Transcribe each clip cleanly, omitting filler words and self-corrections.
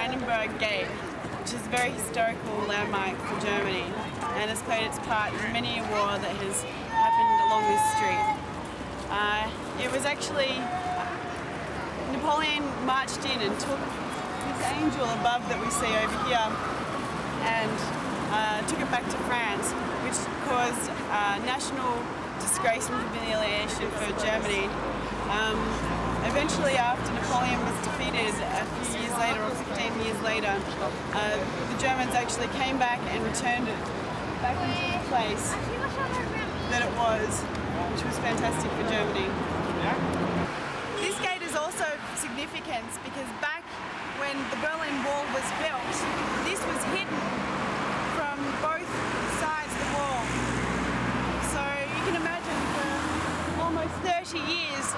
Brandenburg Gate, which is a very historical landmark for Germany and has played its part in many a war that has happened along this street. It was actually Napoleon marched in and took this angel above that we see over here and took it back to France, which caused national disgrace and humiliation for Germany. Eventually, after Napoleon was defeated a few years later, or 15 years later, the Germans actually came back and returned it back into the place that it was, which was fantastic for Germany. This gate is also significant because back when the Berlin Wall was built, this was hidden from both sides of the wall. So you can imagine for almost 30 years,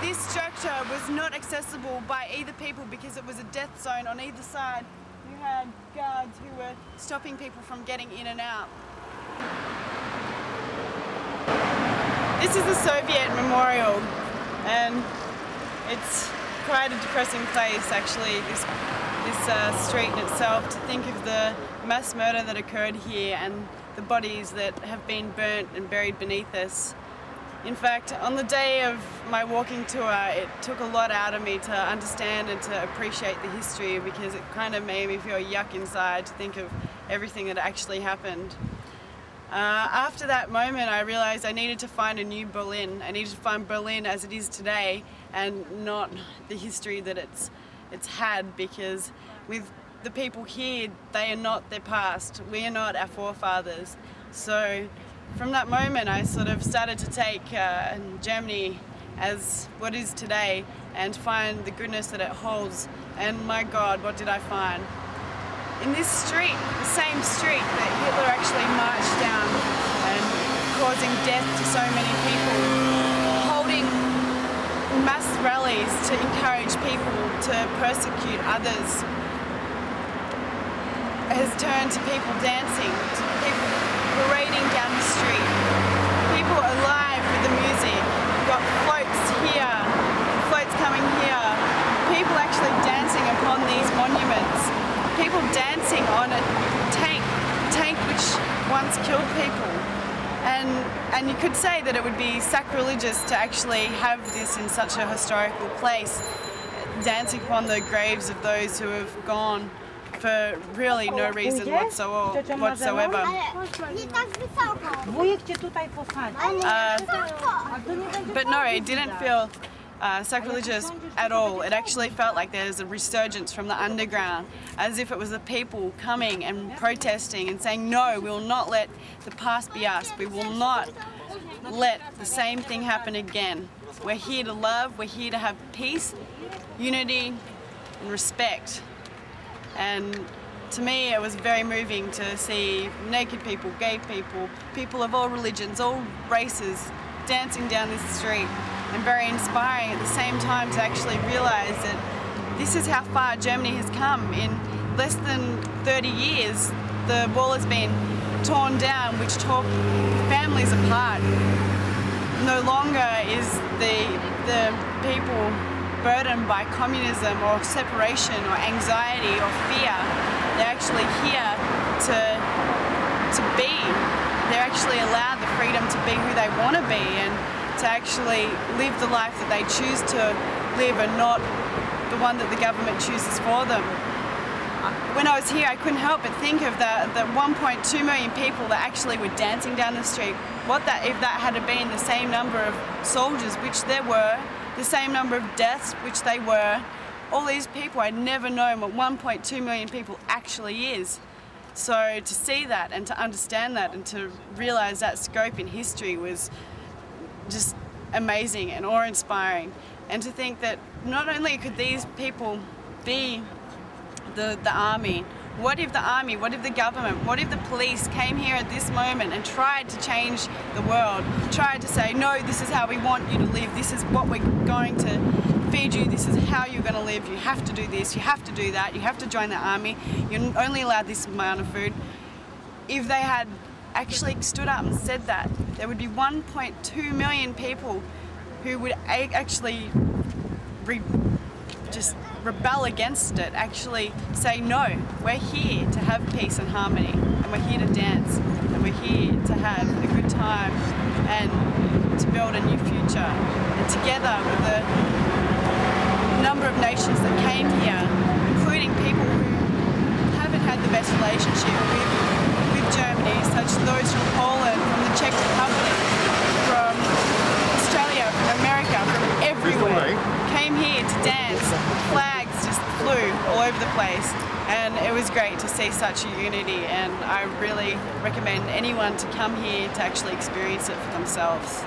this structure was not accessible by either people because it was a death zone on either side. You had guards who were stopping people from getting in and out. This is the Soviet memorial, and it's quite a depressing place actually, this street in itself, to think of the mass murder that occurred here and the bodies that have been burnt and buried beneath us. In fact, on the day of my walking tour, it took a lot out of me to understand and to appreciate the history, because it kind of made me feel yuck inside to think of everything that actually happened. After that moment, I realized I needed to find a new Berlin. I needed to find Berlin as it is today and not the history that it's had, because with the people here, they are not their past. We are not our forefathers. So from that moment, I sort of started to take Germany as what is today and find the goodness that it holds. And my God, what did I find? In this street, the same street that Hitler actually marched down and causing death to so many people, holding mass rallies to encourage people to persecute others, has turned to people dancing, to people parading down the street, people alive with the music. We've got floats here, floats coming here, people actually dancing upon these monuments, people dancing on a tank which once killed people. And you could say that it would be sacrilegious to actually have this in such a historical place, dancing upon the graves of those who have gone for really no reason whatsoever. But no, it didn't feel sacrilegious at all. It actually felt like there's a resurgence from the underground, as if it was the people coming and protesting and saying, no, we will not let the past be us. We will not let the same thing happen again. We're here to love, we're here to have peace, unity and respect. And to me, it was very moving to see naked people, gay people, people of all religions, all races, dancing down this street, and very inspiring at the same time to actually realize that this is how far Germany has come. In less than 30 years, the wall has been torn down, which tore families apart. No longer is the people burdened by communism or separation or anxiety or fear. They're actually here to be. They're actually allowed the freedom to be who they want to be and to actually live the life that they choose to live and not the one that the government chooses for them. When I was here, I couldn't help but think of the 1.2 million people that actually were dancing down the street. If that had been the same number of soldiers, which there were, the same number of deaths, which they were, all these people, I'd never known what 1.2 million people actually is. So to see that and to understand that and to realize that scope in history was just amazing and awe-inspiring. And to think that not only could these people be the army, what if the government, what if the police came here at this moment and tried to change the world, tried to say, no, this is how we want you to live, this is what we're going to feed you, this is how you're going to live, you have to do this, you have to do that, you have to join the army, you're only allowed this amount of food. If they had actually stood up and said that, there would be 1.2 million people who would actually just rebel against it, actually say, no, we're here to have peace and harmony, and we're here to dance, and we're here to have a good time and to build a new future. And together with the number of nations that came here, including people who haven't had the best relationship with Germany, such as those from Poland, from the Czech Republic, from Australia, from America, from everywhere, came here to dance. Flags just flew all over the place, and it was great to see such a unity, and I really recommend anyone to come here to actually experience it for themselves.